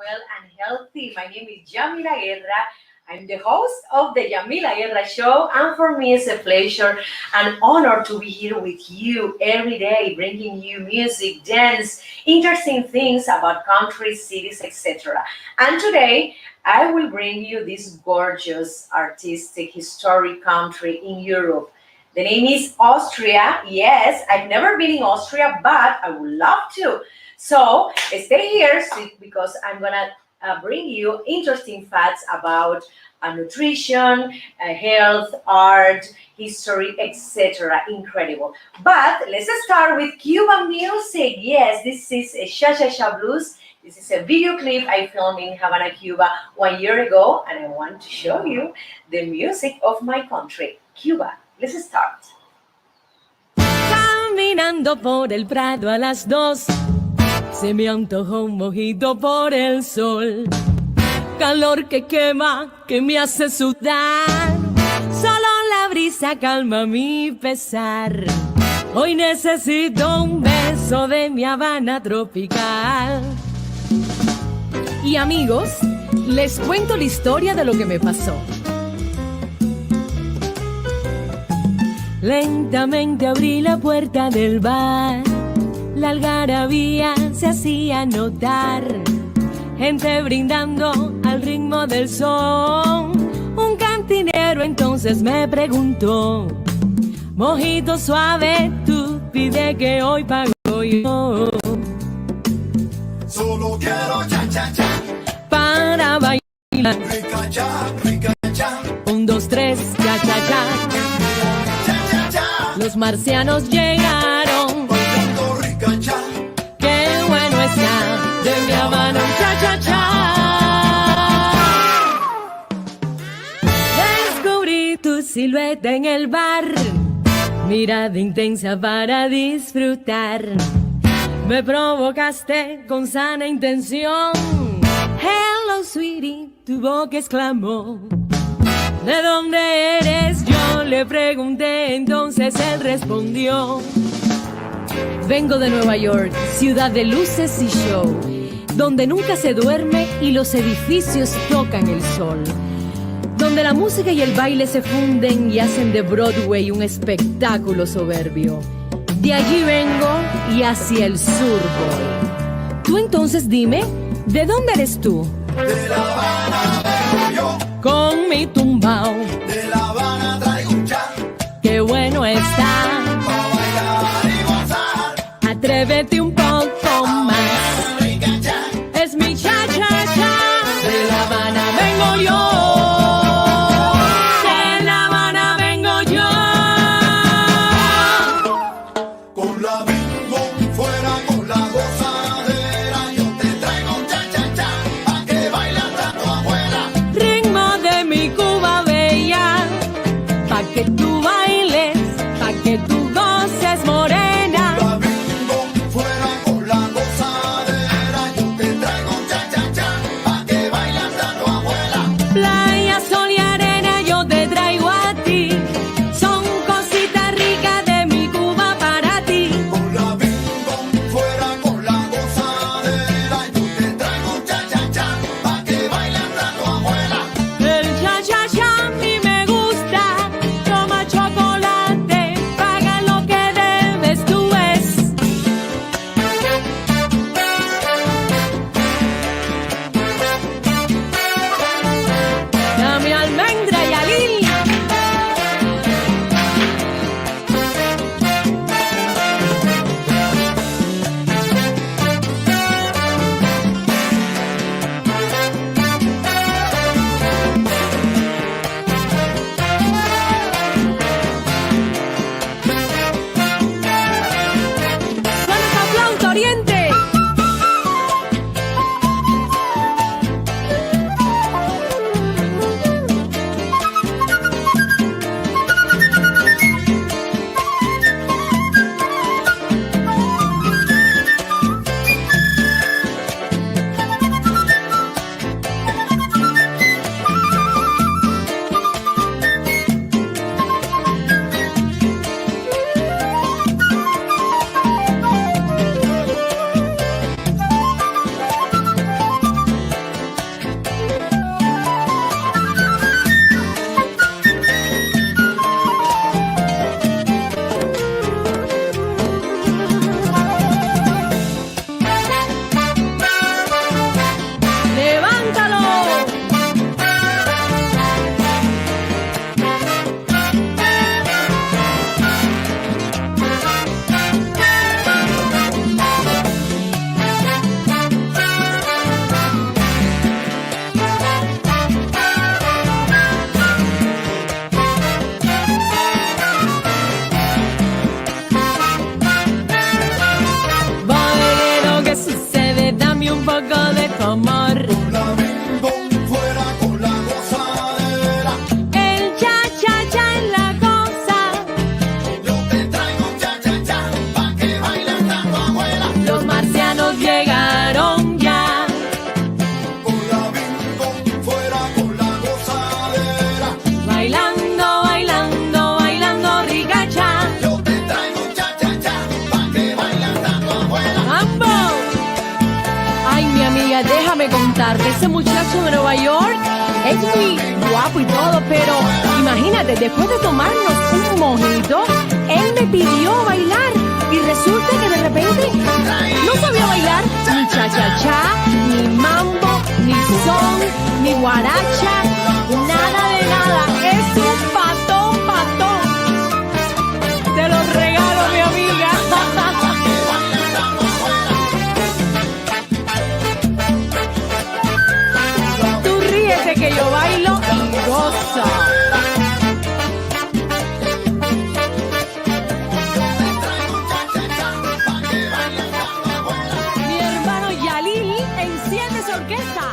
well and healthy. My name is Yamila Guerra. I'm the host of the Yamila Guerra Show, and for me it's a pleasure and honor to be here with you every day, bringing you music, dance, interesting things about countries, cities, etc. And today I will bring you this gorgeous, artistic, historic country in Europe. The name is Austria. Yes, I've never been in Austria, but I would love to. So stay here because I'm gonna bring you interesting facts about nutrition, health, art, history, etc. Incredible. But let's start with Cuban music. Yes, this is a Cha-Cha-Cha Blues. This is a video clip I filmed in Havana, Cuba 1 year ago, and I want to show you the music of my country, Cuba. Let's start. Caminando por el Prado a las 2, se me antojó un mojito por el sol. Calor que quema, que me hace sudar. Solo la brisa calma mi pesar. Hoy necesito un beso de mi Habana tropical. Y amigos, les cuento la historia de lo que me pasó. Lentamente abrí la puerta del bar. La algarabía se hacía notar. Gente brindando al ritmo del son. Un cantinero entonces me preguntó: mojito suave, tú pide que hoy pago yo. Solo quiero cha-cha-cha para bailar. Rica-cha. 1, 2, 3, cha-cha-cha. Los marcianos llegaron, Bailando rica-cha. qué bueno está de mi Habana un cha-cha-cha. Descubrí tu silueta en el bar, mirada intensa para disfrutar. Me provocaste con sana intención. Hello, sweetie, tu boca exclamó. ¿De dónde eres? Yo le pregunté, entonces él respondió: vengo de Nueva York, ciudad de luces y show, donde nunca se duerme y los edificios tocan el sol, donde la música y el baile se funden y hacen de Broadway un espectáculo soberbio. De allí vengo y hacia el sur voy. Tú entonces dime, ¿de dónde eres tú? De La Habana vengo yo. Con mi tumbao, De La Habana traigo un cha. qué bueno está. Pa' bailar y gozar. Atrévete un poco más. Rica-cha. Es mi cha-cha-cha. De La Habana vengo yo. De La Habana vengo yo. Con la bingo fuera con la gozadera. Yo te traigo un cha-cha-cha pa' que baile hasta tu abuela. Ritmo de mi Cuba bella, pa' que tú bailes, pa' que tú goces, morena. La bingo fuera con la gozadera. Yo te traigo un cha-cha-cha pa' que baile hasta tu abuela. Playa, sol y arena yo te traigo a ti. Son cositas ricas de mi Cuba para ti. Con la bingo fuera con la gozadera. Yo te traigo un cha-cha-cha pa' que baile hasta tu abuela. El cha-cha-cha a mí me gusta. Toma chocolate. amor. Con la bing bong fuera con la gozadera. El cha-cha-cha en la cosa. Yo te traigo un cha-cha-cha pa' que bailes hasta tu abuela. Los marcianos llegaron ya. Con la bing bong fuera con la gozadera. Bailando, bailando, bailando ricacha. Yo te traigo un cha-cha-cha pa' que bailes hasta tu abuela. ¡Mambo! Ay, mi amiga, déjame contarte, ese muchacho de Nueva York es muy guapo y todo, pero imagínate, después de tomarnos un mojito, él me pidió bailar y resulta que de repente no sabía bailar ni cha-cha-cha, ni mambo, ni son, ni guaracha, nada de nada. Es un patón, patón. Te lo regalo, mi amiga. Tú ríete que yo bailo y gozo. Mi hermano Yalil enciende su orquesta.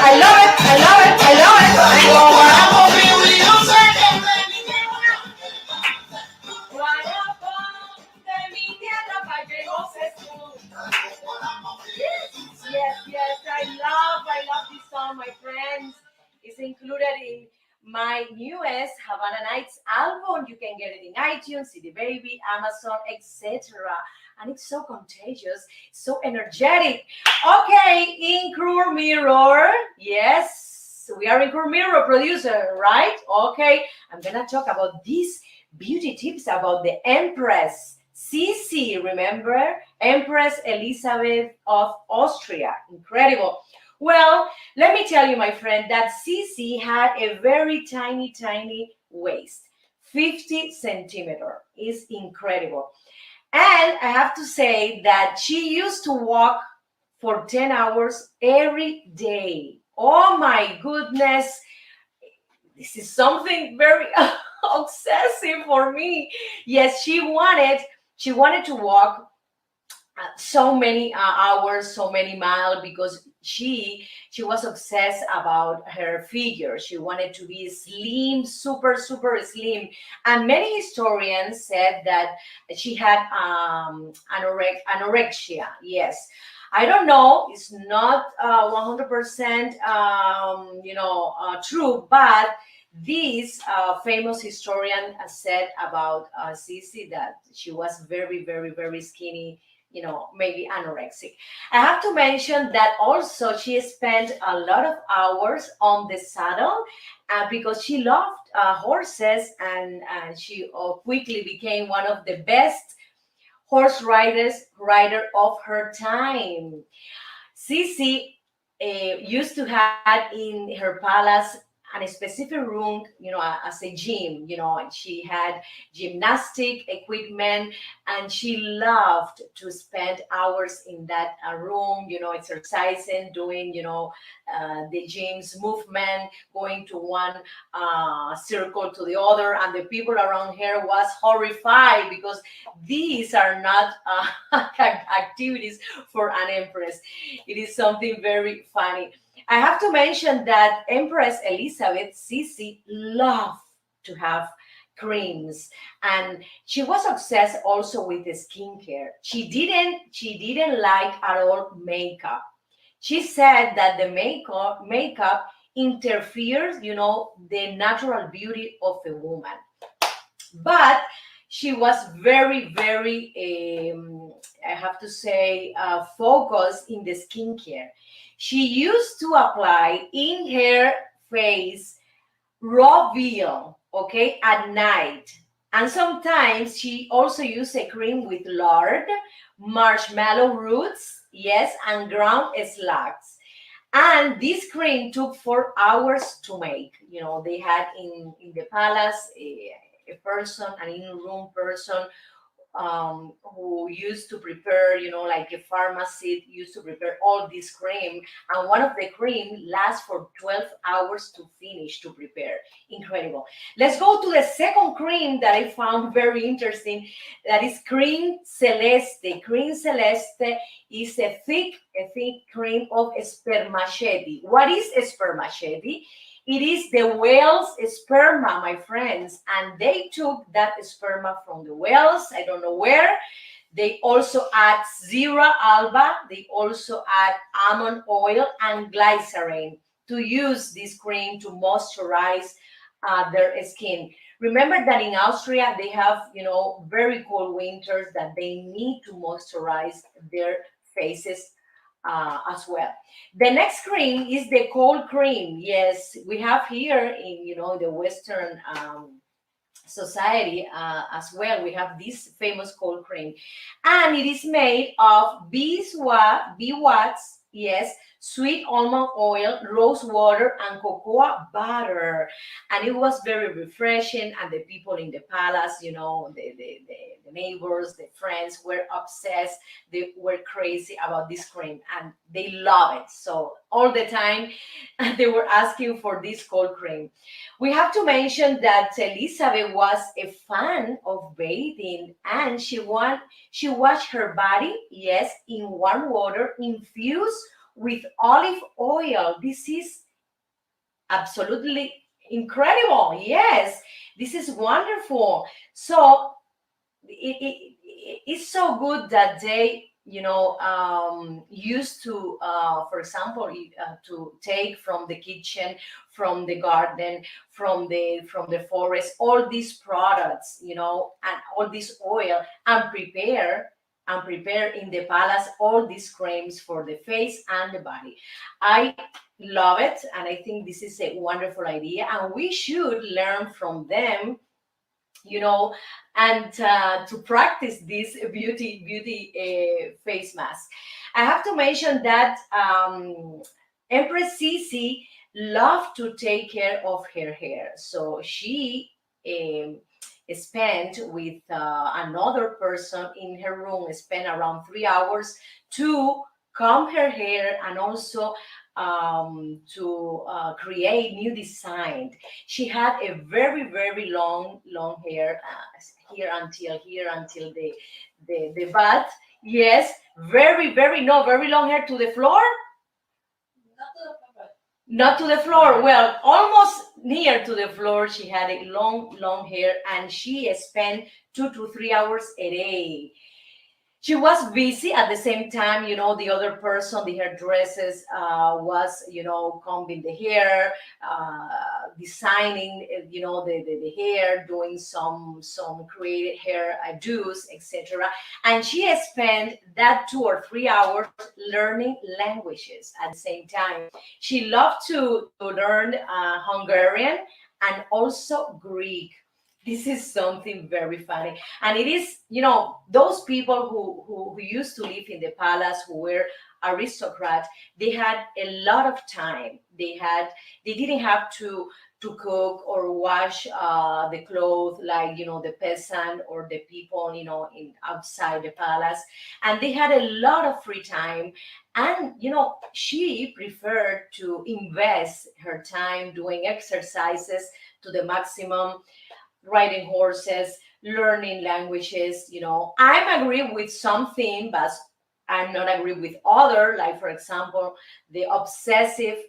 I love it, I love it, I love it. De mi tierra pa' que goces tú. Yes, I love this song, my friends. It's included in my newest Havana Nights album. You can get it in iTunes, CD Baby, Amazon, etc. And it's so contagious, so energetic. Okay, in Crew Mirror. Yes, we are in Crew Mirror, producer, right? Okay, I'm gonna talk about these beauty tips about the Empress Sisi, remember? Empress Elizabeth of Austria. Incredible. Well, let me tell you, my friend, that Sisi had a very tiny, tiny waist. 50 centimeter is incredible. And I have to say that she used to walk for 10 hours every day. Oh my goodness. This is something very obsessive for me. Yes, she wanted to walk so many hours, so many miles, because she was obsessed about her figure. She wanted to be slim, super slim, and many historians said that she had anorexia. Yes, I don't know, it's not 100% true, but this famous historian said about Sisi that she was very, very, very skinny, maybe anorexic. I have to mention that also she spent a lot of hours on the saddle because she loved horses, and she quickly became one of the best rider of her time. Sisi used to have in her palace and a specific room, as a gym, and she had gymnastic equipment, and she loved to spend hours in that room, exercising, doing, the gym's movement, going to one circle to the other, and the people around her was horrified because these are not activities for an empress. It is something very funny. I have to mention that Empress Elizabeth Sisi loved to have creams, and she was obsessed also with the skincare. She didn't like at all makeup. She said that the makeup interferes, the natural beauty of a woman. But she was very, very, I have to say, focused in the skincare. She used to apply in her face raw veal, okay, at night. And sometimes she also used a cream with lard, marshmallow roots, yes, and ground slugs. And this cream took 4 hours to make. They had in the palace a person, an in-room person who used to prepare, like a pharmacy used to prepare all this cream. And one of the cream lasts for 12 hours to finish to prepare. Incredible. Let's go to the second cream that I found very interesting. That is cream celeste. Cream celeste is a thick cream of spermaceti. What is spermaceti? It is the whale's sperma, my friends, and they took that sperma from the whales. I don't know where. They also add zera alba. They also add almond oil and glycerin to use this cream to moisturize their skin. Remember that in Austria they have, very cold winters that they need to moisturize their faces as well. The next cream is the cold cream. Yes, we have here in the Western society as well. We have this famous cold cream, and it is made of beeswax. Yes, sweet almond oil, rose water, and cocoa butter, and it was very refreshing. And the people in the palace, the neighbors, the friends were obsessed. They were crazy about this cream, and they love it. So all the time, they were asking for this cold cream. We have to mention that Elizabeth was a fan of bathing, and she washed her body, yes, in warm water infused with olive oil. This is absolutely incredible. Yes, this is wonderful. So it's so good that they used to for example to take from the kitchen, from the garden, from the forest, all these products, and all this oil, and prepare in the palace all these creams for the face and the body. I love it, and I think this is a wonderful idea, and we should learn from them, and to practice this beauty face mask. I have to mention that Empress Sisi loved to take care of her hair, so she um, spent with another person in her room, spent around 3 hours to comb her hair, and also to create new design. She had a very, very long hair, here until the butt. Yes, very, very, no, very long hair to the floor. Not to the floor. Well, almost near to the floor. She had a long hair, and she spent 2 to 3 hours a day. She was busy at the same time. The other person, the hairdressers, was combing the hair, designing the hair, doing some creative hair do's, etc. And she spent that 2 or 3 hours learning languages at the same time. She loved to learn Hungarian and also Greek. This is something very funny, and it is, those people who used to live in the palace, who were aristocrats. They had a lot of time. They didn't have to cook or wash the clothes like the peasant or the people in outside the palace, and they had a lot of free time. And she preferred to invest her time doing exercises to the maximum, riding horses, learning languages. I'm agree with something, but I'm not agree with other. Like for example, the obsession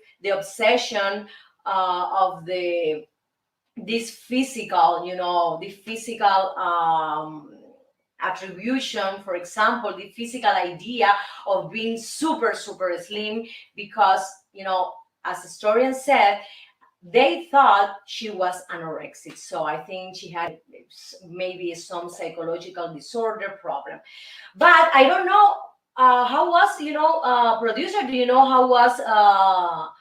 of this physical, the physical attribution. For example, the physical idea of being super slim, because as historian said, they thought she was anorexic. So I think she had maybe some psychological disorder problem. But I don't know how was, producer, do you know how was her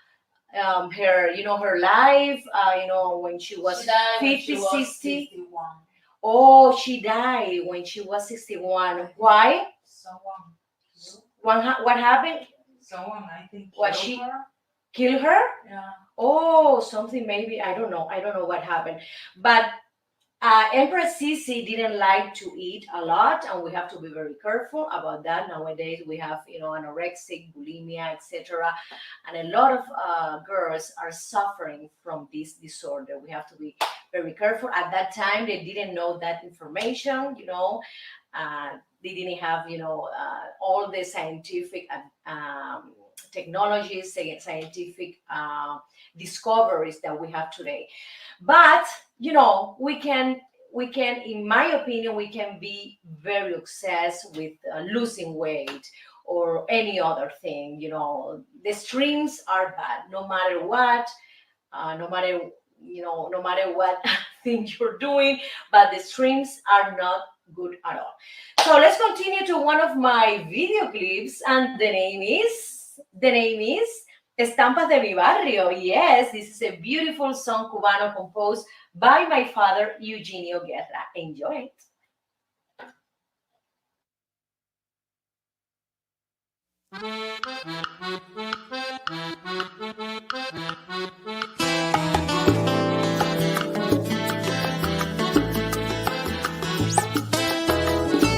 life, when she was She died when 50, she was 60? 61. Oh, she died when she was 61. Why? Someone. What happened? Someone, I think, What killed she- her. Kill her? Yeah. Oh, something maybe. I don't know. I don't know what happened. But Empress Sisi didn't like to eat a lot, and we have to be very careful about that. Nowadays, we have anorexic, bulimia, etc., and a lot of girls are suffering from this disorder. We have to be very careful. At that time, they didn't know that information. They didn't have all the scientific technologies, scientific discoveries that we have today. But we can, in my opinion, we can be very obsessed with losing weight or any other thing. The streams are bad, no matter what, no matter what thing you're doing, but the streams are not good at all. So let's continue to one of my video clips, and the name is Estampas de mi Barrio. Yes, this is a beautiful song cubano composed by my father, Eugenio Guerra. Enjoy it.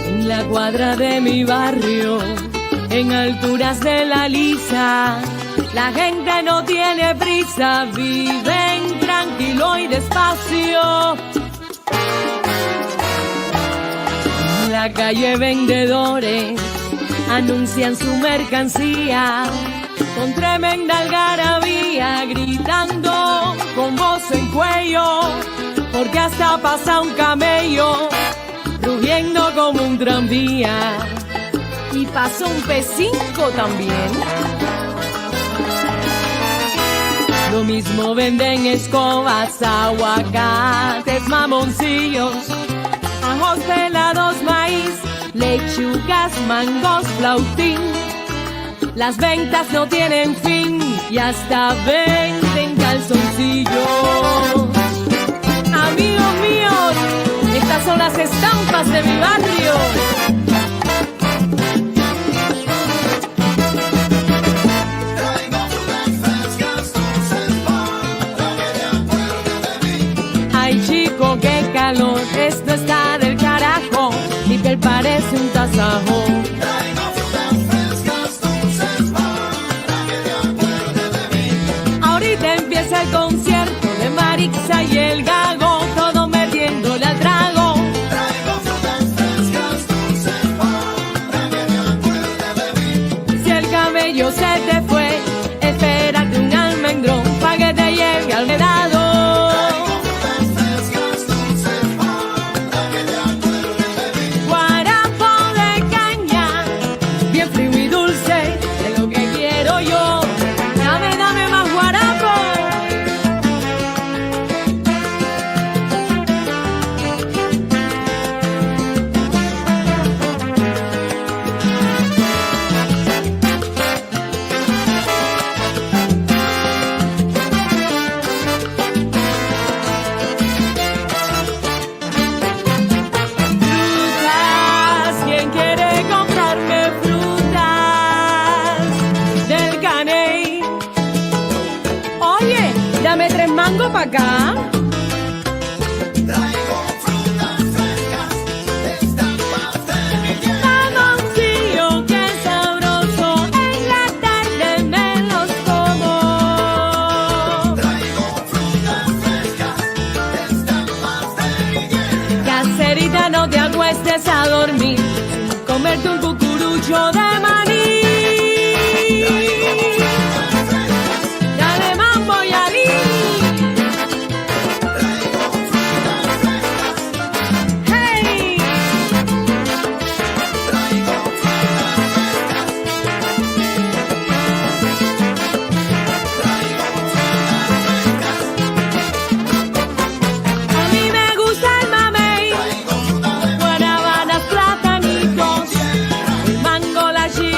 En la cuadra de mi barrio, en alturas de la lisa, la gente no tiene prisa, viven tranquilo y despacio. En la calle vendedores anuncian su mercancía con tremenda algarabía, gritando con voz en cuello, porque hasta pasa un camello rugiendo como un tranvía, y pasa un P5 también. Lo mismo venden escobas, aguacates, mamoncillos, ajos pelados, maíz, lechugas, mangos, flautín. Las ventas no tienen fin y hasta venden calzoncillos. Amigos míos, estas son las estampas de mi barrio. Ay chico, qué calor, esto está del carajo, mi piel parece un tasajo. Ahorita empieza el concierto de Marixa y el Gago, todo metiéndole al trago. Si el cabello se te fue, espérate un almendrón pa' que te lleve al vedado. Guarapo de caña, bien frío y dulce, es lo que quiero yo. Dame, dame más guarapo. Frutas, ¿quién quiere comprarme frutas del caney? Oye, dame 3 mangos pa' acá. Mamoncillo, qué sabroso, en la tarde me los como. Caserita, no te acuestes a dormir sin comerte un cucurucho de maní. Dale mambo y alí. Hey. A mí me gusta el mamey, guanábanas, platanitos, el mango, la chiva.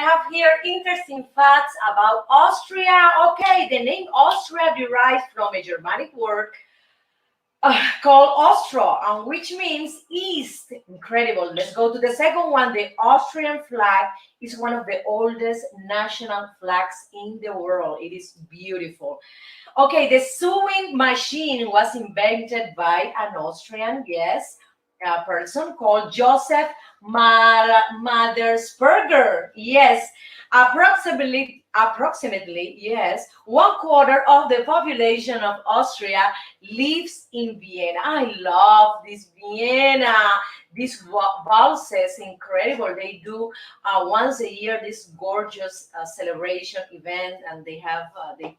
have here interesting facts about Austria. Okay, the name Austria derives from a Germanic word called Austro, and which means east. Incredible. Let's go to the second one. The Austrian flag is one of the oldest national flags in the world. It is beautiful. Okay, the sewing machine was invented by an Austrian, yes, a person called Joseph Madersperger. Yes, approximately, yes, 1/4 of the population of Austria lives in Vienna. I love this Vienna. These valses, incredible. They do once a year this gorgeous celebration event, and they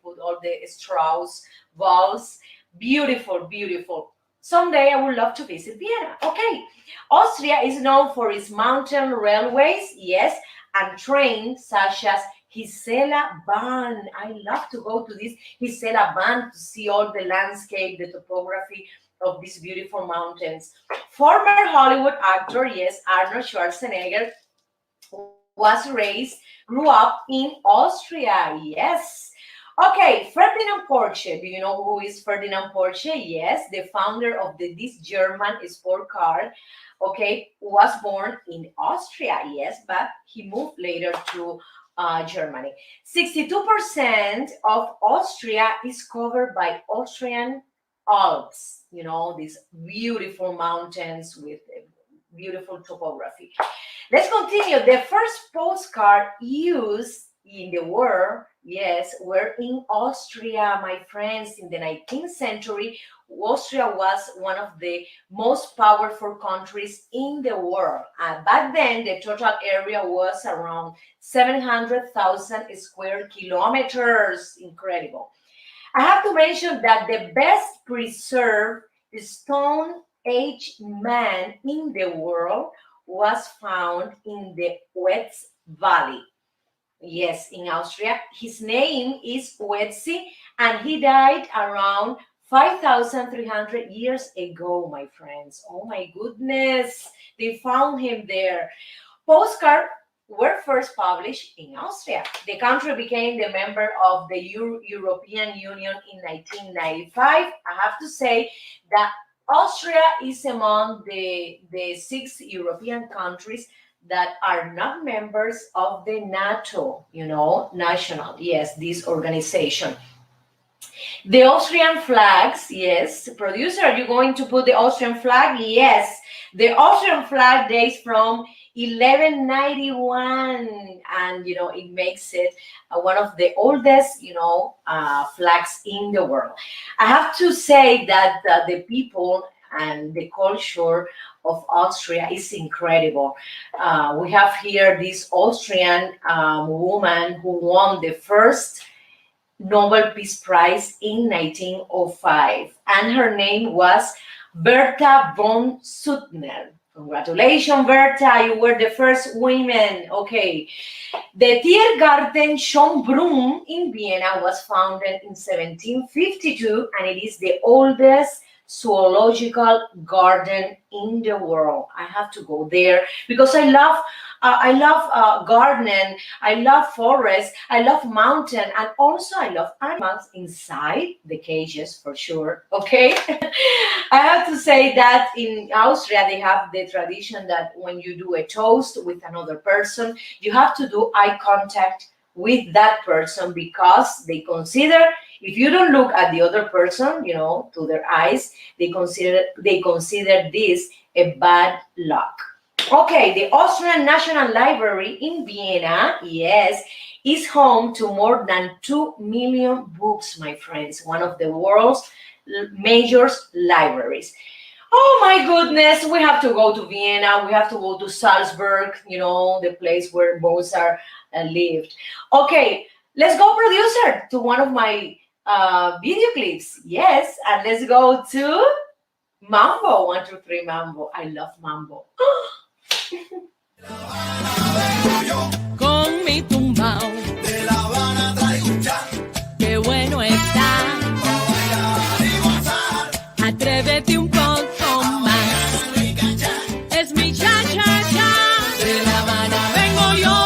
put all the Strauss valse. Beautiful, beautiful. Someday I would love to visit Vienna. Okay, Austria is known for its mountain railways, yes, and trains such as Gisela Bahn. I love to go to this Gisela Bahn to see all the landscape, the topography of these beautiful mountains. Former Hollywood actor, yes, Arnold Schwarzenegger grew up in Austria, yes. Okay, Ferdinand Porsche. Do you know who is Ferdinand Porsche? Yes, the founder of this German sport car. Okay, was born in Austria, yes, but he moved later to Germany. 62% of Austria is covered by Austrian Alps. You know, these beautiful mountains with beautiful topography. Let's continue. The first postcard used in the world, yes, were in Austria, my friends. In the 19th century, Austria was one of the most powerful countries in the world. Back then, the total area was around 700,000 square kilometers. Incredible. I have to mention that the best preserved Stone Age man in the world was found in the Wetz Valley. Yes, in Austria. His name is Wetzi, and he died around 5,300 years ago, my friends. Oh my goodness, they found him there. Postcards were first published in Austria. The country became the member of the European Union in 1995. I have to say that Austria is among the 6 European countries that are not members of the NATO, national, yes, this organization. The Austrian flags, yes. Producer, are you going to put the Austrian flag? Yes. The Austrian flag dates from 1191, and it makes it one of the oldest flags in the world. I have to say that the people and the culture of Austria is incredible. We have here this Austrian woman who won the first Nobel Peace Prize in 1905, and her name was Bertha von Suttner. Congratulations, Bertha, you were the first woman. Okay. The Tiergarten Schönbrunn in Vienna was founded in 1752, and it is the oldest zoological garden in the world. I have to go there because I love garden, I love forest, I love mountain, and also I love animals inside the cages for sure. Okay. I have to say that in Austria they have the tradition that when you do a toast with another person, you have to do eye contact with that person, because they consider, if you don't look at the other person, to their eyes, they consider this a bad luck. Okay, the Austrian National Library in Vienna, yes, is home to more than 2 million books, my friends, one of the world's major libraries. Oh my goodness, we have to go to Vienna, we have to go to Salzburg, the place where Mozart lived. Okay, let's go, producer, to one of my video clips. Yes, and let's go to Mambo. 1, 2, 3, Mambo. I love Mambo. Con mi tumbao, De La Habana traigo un ya, qué bueno está. pa' bailar y gozar. Atrévete un poco más. Es mi cha cha cha. De La Habana vengo yo.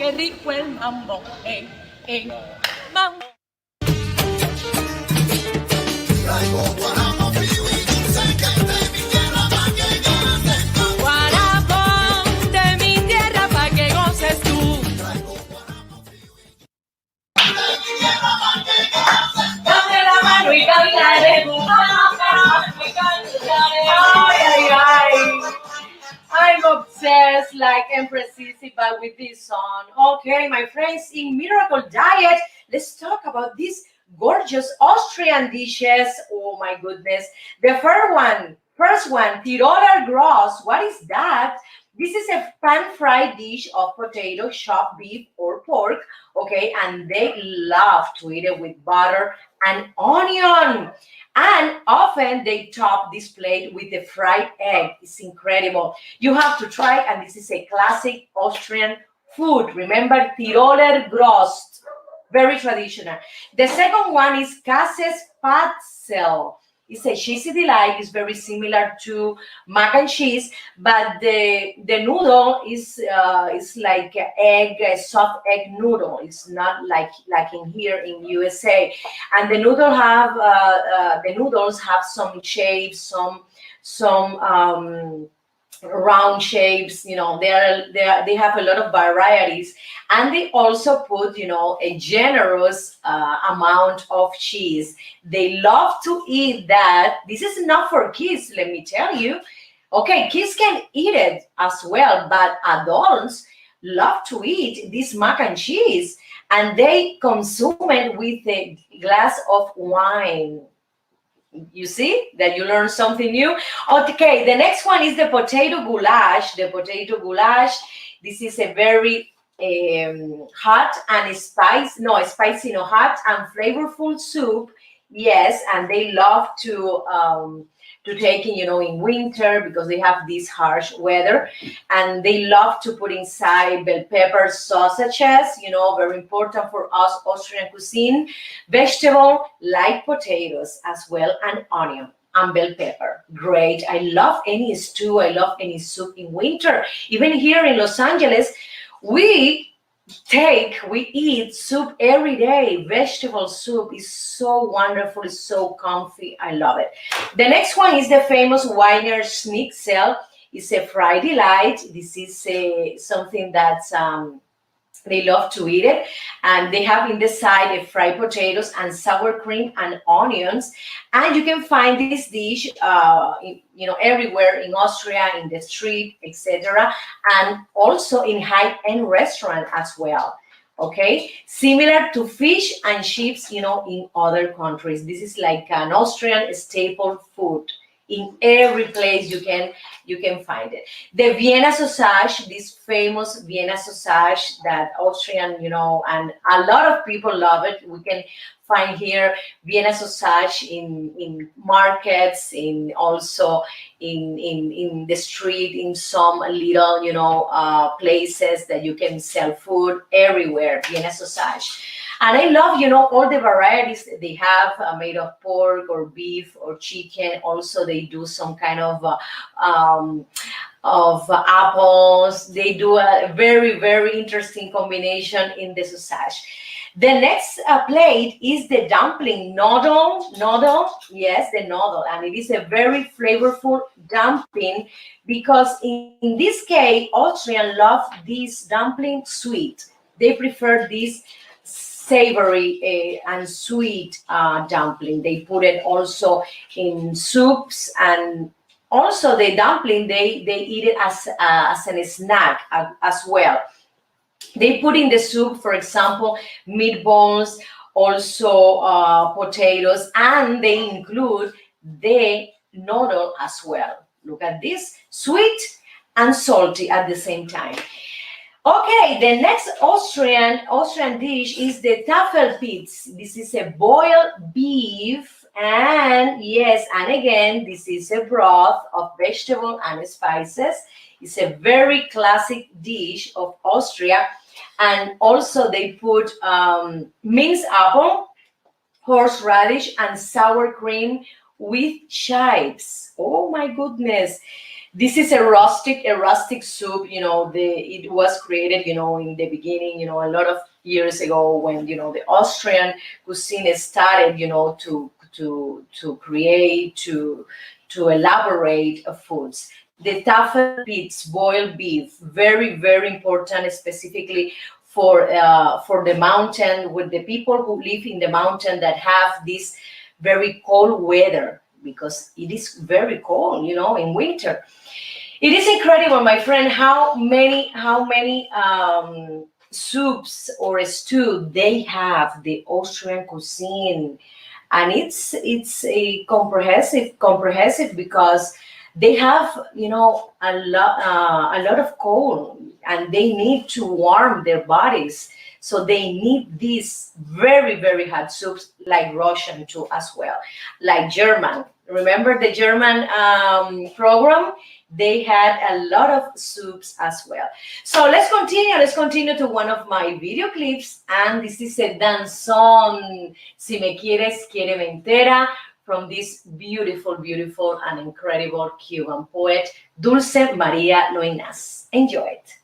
qué rico el mambo, mambo. Traigo guarapo, piu y dulce que de mi tierra pa' que goces tú. Guarapo de mi tierra pa' que goces tú. Traigo guarapo, piu y de mi tierra pa' que goces tú. Dame la mano y caminaré. Ay, ay, ay. I'm obsessed like Empress Sissy, but with this song. Okay, my friends, in Miracle Diet, let's talk about these gorgeous Austrian dishes. Oh my goodness. The first one, Tiroler Gross. What is that? This is a pan-fried dish of potato, chopped beef, or pork. Okay, and they love to eat it with butter and onion. And often they top this plate with a fried egg. It's incredible. You have to try, and this is a classic Austrian food. Remember, Tiroler Grost, very traditional. The second one is Käses Patzel. It's a cheesy delight. It's very similar to mac and cheese, but the noodle is like a soft egg noodle. It's not like in here in USA, and the noodles have some shapes, some round shapes. You know, they have a lot of varieties, and they also put, you know, a generous amount of cheese. They love to eat that. This is not for kids, let me tell you. Okay, kids can eat it as well, but adults love to eat this mac and cheese, and they consume it with a glass of wine. You see that you learn something new. Okay, the next one is the potato goulash. The potato goulash, this is a very hot and spicy, no, hot and flavorful soup. Yes, and they love to take in, you know, in winter because they have this harsh weather, and they love to put inside bell pepper sausages, you know, very important for us Austrian cuisine, vegetable like potatoes as well, and onion and bell pepper. Great. I love any stew. I love any soup in winter. Even here in Los Angeles, we eat soup every day. Vegetable soup is so wonderful, it's so comfy. I love it. The next one is the famous Wiener Schnitzel. It's a fried delight. This is something that's they love to eat it, and they have in the side a fried potatoes and sour cream and onions. And you can find this dish, you know, everywhere in Austria, in the street, etc., and also in high-end restaurant as well. Okay, similar to fish and chips, you know, in other countries. This is like an Austrian staple food. In every place you can find it. The Vienna sausage, this famous Vienna sausage that Austrian, you know, and a lot of people love it. We can find here Vienna sausage in markets, in also in the street, in some little, you know, places that you can sell food everywhere. Vienna sausage. And I love, you know, all the varieties that they have made of pork or beef or chicken. Also, they do some kind of apples. They do a very, very interesting combination in the sausage. The next plate is the dumpling noodle. Yes, the noodle. And it is a very flavorful dumpling because in this case, Austrians love this dumpling sweet. They prefer this savory and sweet dumpling. They put it also in soups, and also the dumpling they eat it as a snack as well. They put in the soup, for example, meatballs, also potatoes, and they include the noodle as well. Look at this, sweet and salty at the same time. Okay, the next Austrian dish is the Tafelpitz. This is a boiled beef, and yes, and again, this is a broth of vegetable and spices. It's a very classic dish of Austria, and also they put minced apple, horseradish, and sour cream with chives. Oh my goodness. This is a rustic soup. It was created, in the beginning, a lot of years ago when the Austrian cuisine started, to create, to elaborate foods. The Tafelpitz boiled beef, very very important, specifically for the mountain, with the people who live in the mountain that have this very cold weather, because it is very cold, in winter. It is incredible, my friend, how many soups or stew they have, the Austrian cuisine, and it's a comprehensive, because they have, a lot of cold, and they need to warm their bodies, so they need these very very hot soups, like Russian too as well, like German. Remember the German program? They had a lot of soups as well. So let's continue to one of my video clips, and this is a danzón, Si me quieres, quiéreme entera, from this beautiful, beautiful and incredible Cuban poet, Dulce Maria Loinaz. Enjoy it.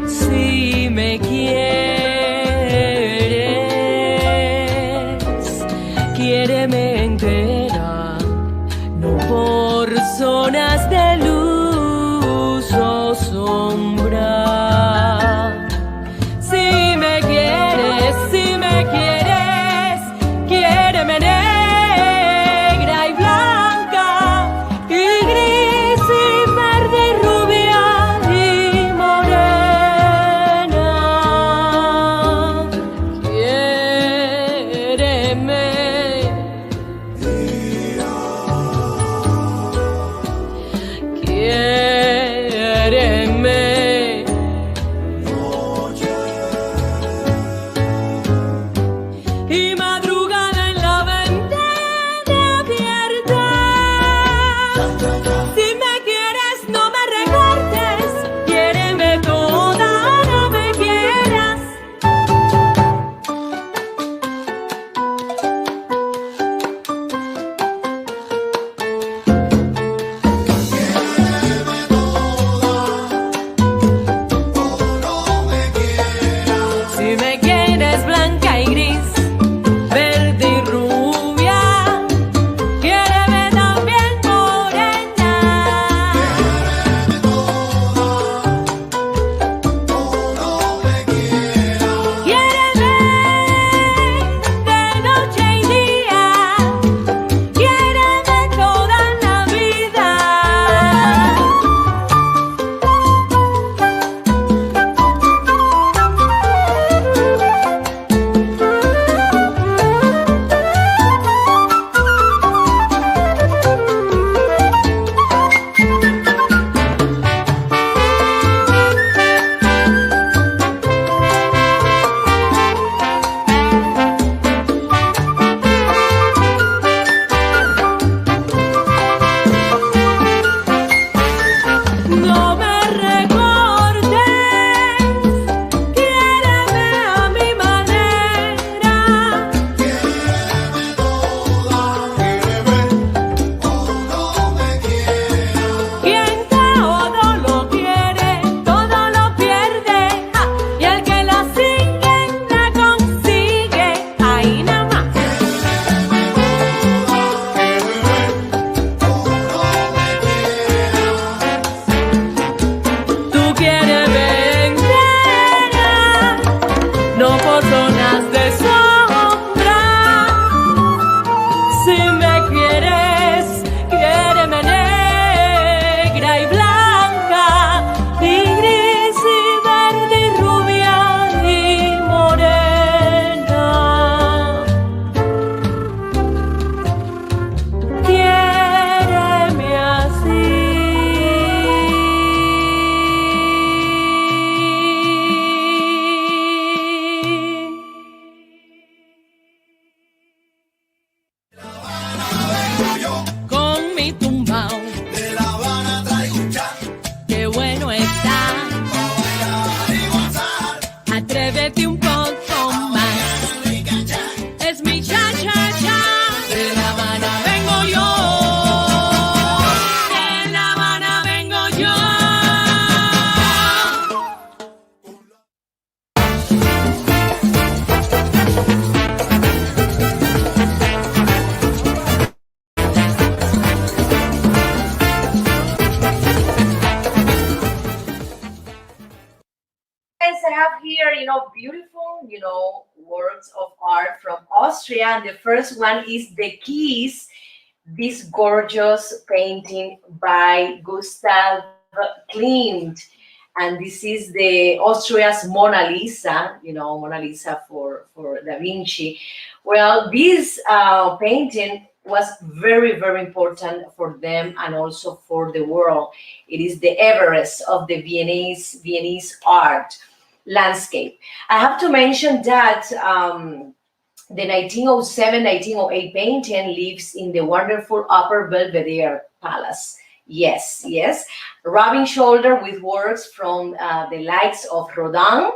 Si me quieres, quiéreme entera, no por zonas de luz o sombra. Si me quieres, quiéreme negra y blanca, y gris y verde y rubia y morena. Quiéreme, quiéreme. Y madrugada en la ventana abierta. Si me quieres, no me recortes, quiéreme toda, no me quieras. I have here, beautiful, works of art from Austria. And the first one is The Keys, this gorgeous painting by Gustav Klimt. And this is the Austria's Mona Lisa, Mona Lisa for Da Vinci. Well, this painting was very, very important for them and also for the world. It is the Everest of the Viennese art landscape. I have to mention that the 1907-1908 painting lives in the wonderful Upper Belvedere Palace. Yes, yes. Rubbing shoulder with works from the likes of Rodin,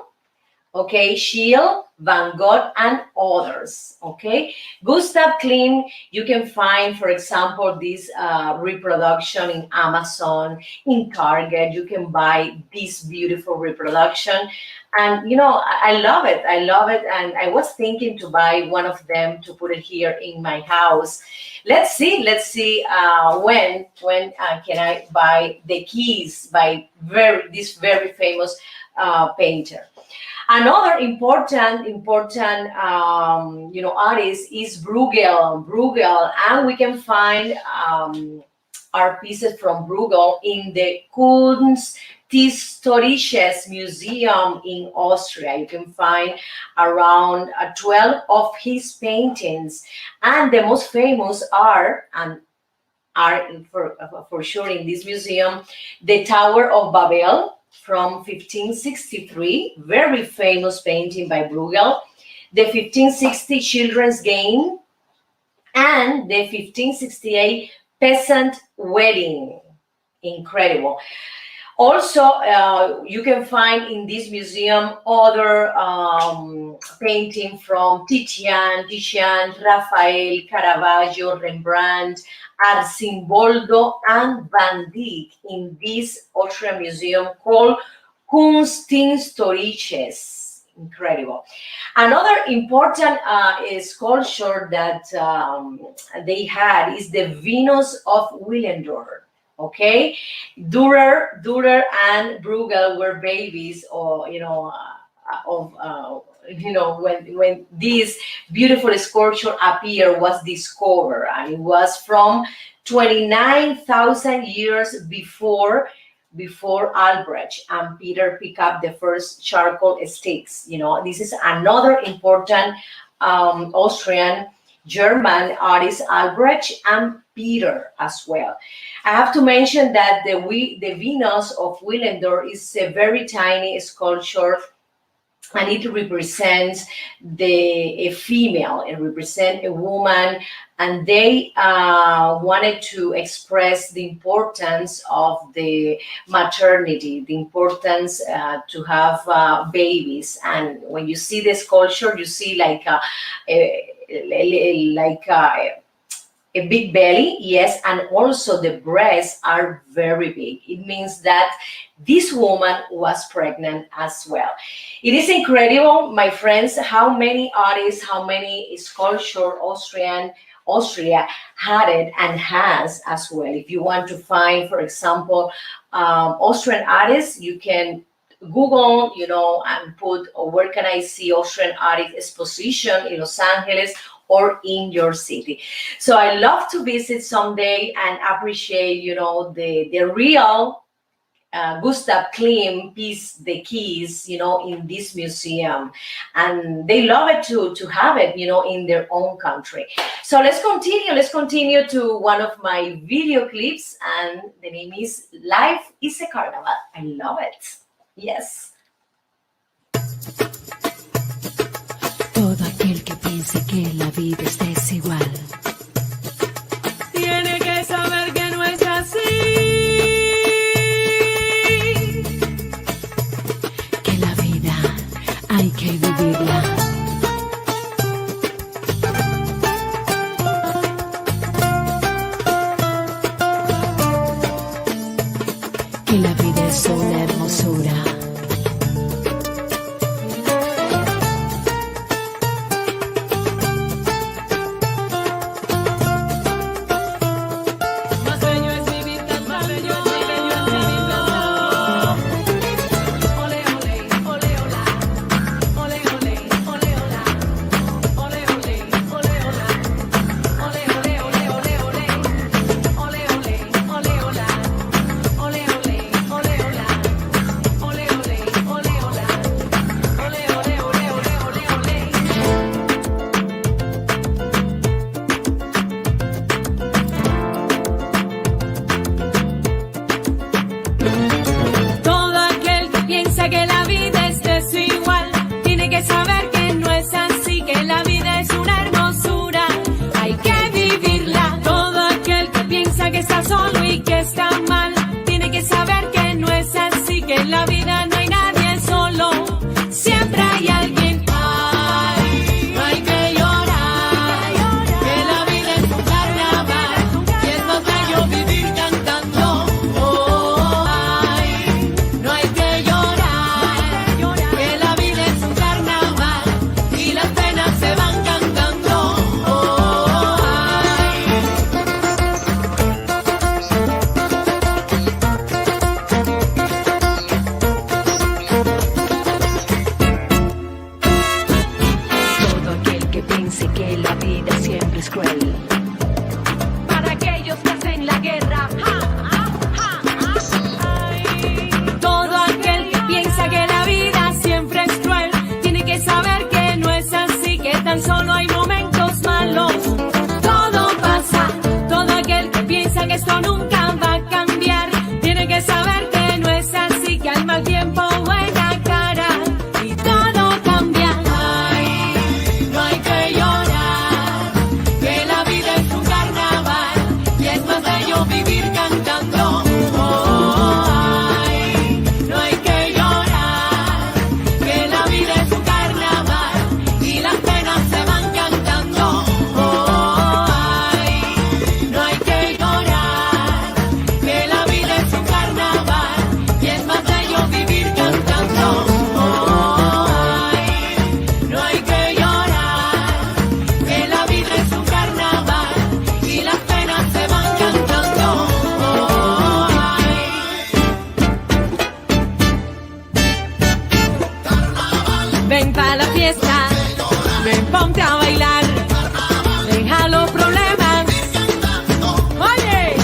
okay, Schiele, Van Gogh, and others, okay? Gustav Klimt, you can find, for example, this reproduction in Amazon, in Target. You can buy this beautiful reproduction. And, I love it. I love it. And I was thinking to buy one of them to put it here in my house. Let's see when can I buy The Keys by this very famous painter. Another important artist is Bruegel, and we can find art pieces from Bruegel in the Kunsthistorisches Museum in Austria. You can find around 12 of his paintings, and the most famous are for sure in this museum, the Tower of Babel from 1563, very famous painting by Bruegel, the 1560 Children's Game, and the 1568 Peasant Wedding. Incredible. Also, you can find in this museum other painting from Titian, Raphael, Caravaggio, Rembrandt, Arcimboldo, and Van Dyck in this Austrian museum called Kunsthistorisches. Incredible. Another important sculpture that they had is the Venus of Willendorf. Okay, Dürer and Bruegel were babies, or when this beautiful sculpture was discovered, and it was from 29,000 years before Albrecht and Peter picked up the first charcoal sticks. This is another important Austrian German artist, Albrecht and Peter as well. I have to mention that the Venus of Willendorf is a very tiny sculpture, and it represents a female, it represents a woman, and they wanted to express the importance of the maternity, the importance to have babies. And when you see the sculpture, you see like a big belly, yes, and also the breasts are very big. It means that this woman was pregnant as well. It is incredible, my friends, how many artists, how many sculpture Austria had it and has as well. If you want to find, for example, Austrian artists, you can Google, and put, where can I see Austrian artist exposition in Los Angeles or in your city. So I love to visit someday and appreciate, the real Gustav Klimt piece, The Keys, in this museum. And they love it to have it, in their own country. So let's continue to one of my video clips, and the name is Life is a Carnival. I love it. Yes. Todo aquel que piense que la vida es desigual tiene que saber que no es así, que la vida hay que vivirla. Que la vida es una hermosura. en la vida no hay nadie solo, siempre hay alguien. Ay, no hay que llorar, que la vida es un carnaval y es más bello vivir cantando. Oh, ay, no hay que llorar, que la vida es un carnaval y las penas se van cantando. Oh, ay. Todo aquel que piense que la vida siempre es cruel. Para aquellos que hacen la guerra. Ay. Todo aquel que piensa que la vida siempre es cruel, tiene que saber que no es así, que tan solo hay momentos malos. Todo pasa. Todo aquel que piensa que esto nunca va a cambiar, tiene que saber que no es así, que al mal tiempo buena cara y todo cambia. Ay, no hay que llorar, que la vida es un carnaval y es más bello vivir cantando. Oh, ay, no hay que llorar, que la vida es un carnaval y las penas se van cantando. Oh, ay, no hay que llorar, que la vida es un carnaval y es más bello vivir cantando. Oh, ay, no hay que llorar, que la vida es un carnaval y las penas se van cantando. Oh, ay. Ven pa' la fiesta, ven ponte a bailar, deja los problemas, oye,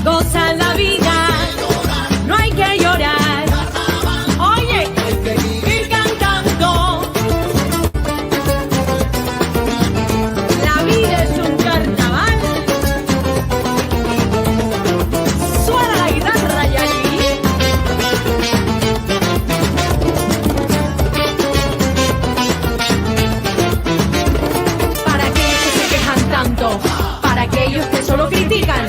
goza la vida, no hay que llorar, oye, hay que vivir cantando. La vida es un carnaval, suena la guitarra y allí. Para aquellos que se quejan tanto, para aquellos que solo critican,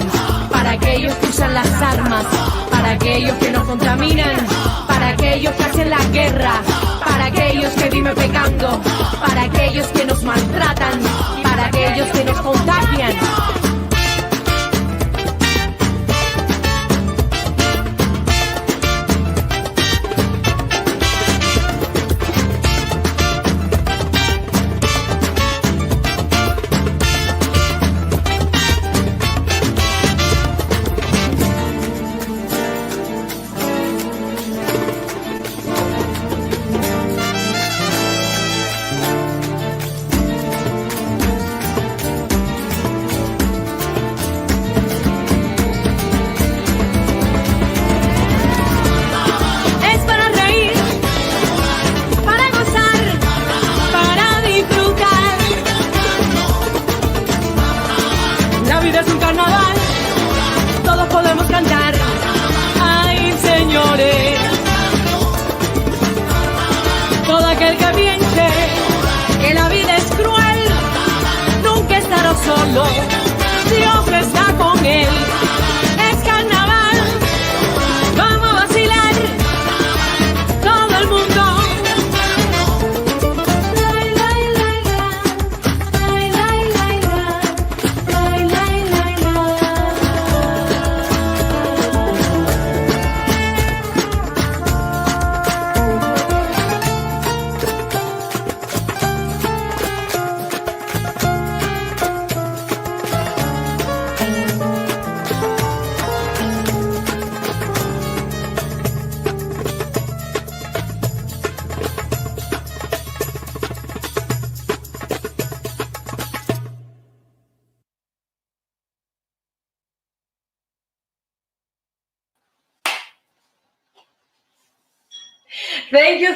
para aquellos que usan las armas, para aquellos que nos contaminan, para aquellos que hacen la guerra, para aquellos que viven pecando, para aquellos que nos maltratan, para aquellos que nos contagian. Es para reír, para gozar, para disfrutar. La vida es un carnaval, todos podemos cantar. Ay, señores, todo aquel que piense que la vida es cruel, nunca estará solo, Dios está con él. Es carnaval, vamos a vacilar, todo el mundo. Lai, lai, lai, la. Lai, lai, lai, la. Lai, lai, lai, la.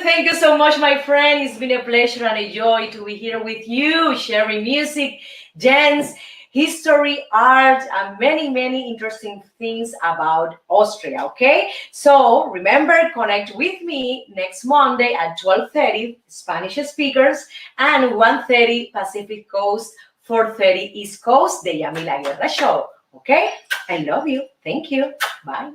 Thank you so much, my friend. It's been a pleasure and a joy to be here with you, sharing music, dance, history, art, and many, many interesting things about Austria, okay? So remember, connect with me next Monday at 12:30, Spanish speakers, and 1:30 Pacific Coast, 4:30 East Coast, the Yamila Guerra Show, okay? I love you. Thank you. Bye.